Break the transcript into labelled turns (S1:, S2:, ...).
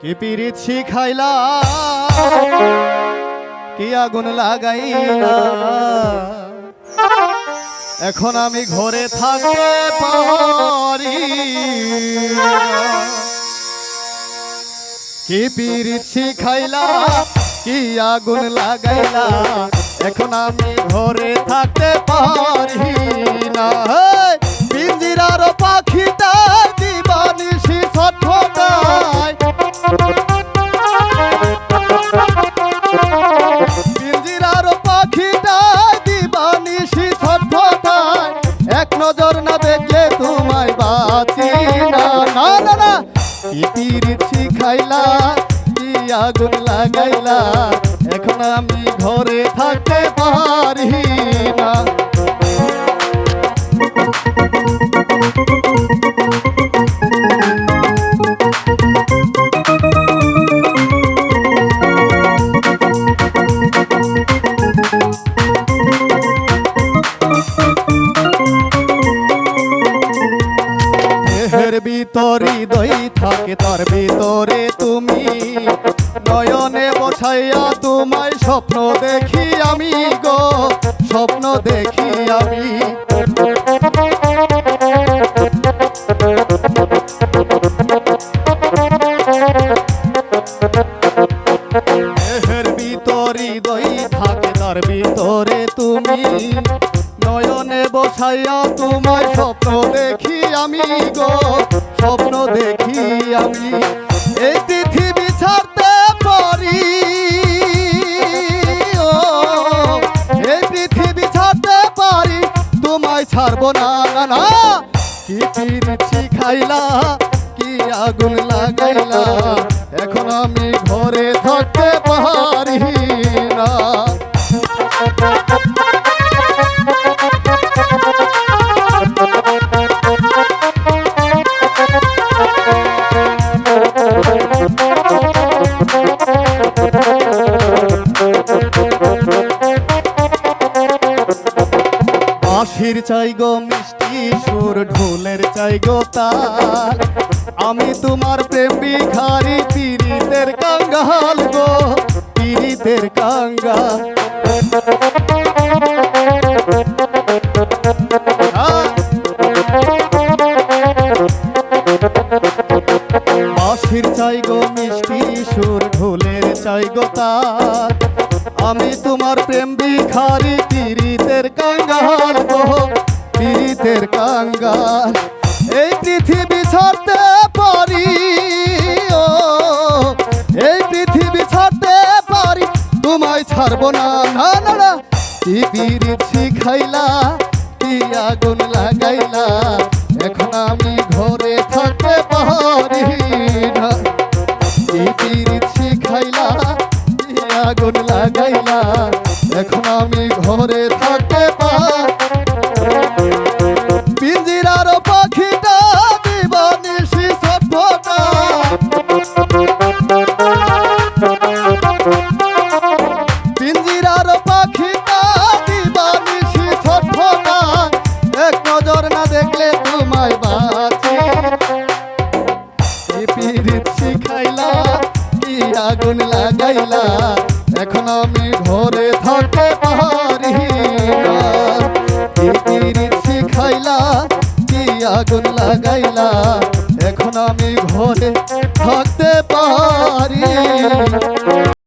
S1: কি পিরিত শিখাইলা কি আগুন লাগাইলা এখন আমি ঘরে থাকতে পারি কি পিরিত শিখাইলা কি আগুন লাগাইলা এখন আমি ঘরে থাকতে পারি না পিঞ্জিরার পাখিটা দিবানিশি ছটফটায় পিঞ্জিরার পাখিটা দিবানিশি ছটফটায় এক নজর না দেখলে তোমায় বাঁচি না না না না কি পিরিত শিখাইলা কি আগুন লাগাইলা এখন আমি ঘরে থাকতে পারি না দেহের ভিতর হৃদয় থাকে তার ভিতরে তুমি নয়নে বসাইয়া তোমায় স্বপ্ন দেখি আমি গো স্বপ্ন দেখি আমি দেহের ভিতর হৃদয় থাকে তার ভিতরে তুমি নয়নে বসাইয়া তোমায় স্বপ্ন দেখি আমি গো স্বপ্ন দেখি আমি এই পৃথিবী ছাড়তে পারি ও এই পৃথিবী ছাড়তে পারি তোমায় ছাড়বো না না না কি পিরিত শিখাইলা কি আগুন লাগাইলা এখন আমি ঘরে থাকতে পারি না বাঁশির চাই গো মিষ্টি সুর ঢোলের চাই গো তার আমি তোমার প্রেম ভিখারি পীড়িতের কাঙ্গাল গো পীড়িতের কাঙ্গাল বাঁশির চাই গো মিষ্টি সুর ঢোলের চাই গো তার আমি তোমার প্রেম ভিখারি পীড়িতের কাঙ্গাল গো পীড়িতের কাঙ্গাল এই পৃথিবী ছাড়তে পারি ও এই পৃথিবী ছাড়তে পারি তোমায় ছাড়বো না না না না কি পিরিত শিখাইলা কি আগুন লাগাইলা এখন আমি ঘরে থাকতে পারি না কি পিরিত শিখাইলা আগুন লাগাইলা এখন আমি ঘরে থাকতে পারি পিঞ্জিরার পাখিটা দিবানিশি ছটফটায় পিঞ্জিরার পাখিটা দিবানিশি ছটফটায় এক নজর না দেখলে তোমায় বাঁচি কি পিরিত শিখাইলা কি আগুন লাগাইলা এখন আমি ঘরে থাকতে পারি না কি পিরিত শিখাইলা কি আগুন লাগাইলা এখন আমি ঘরে থাকতে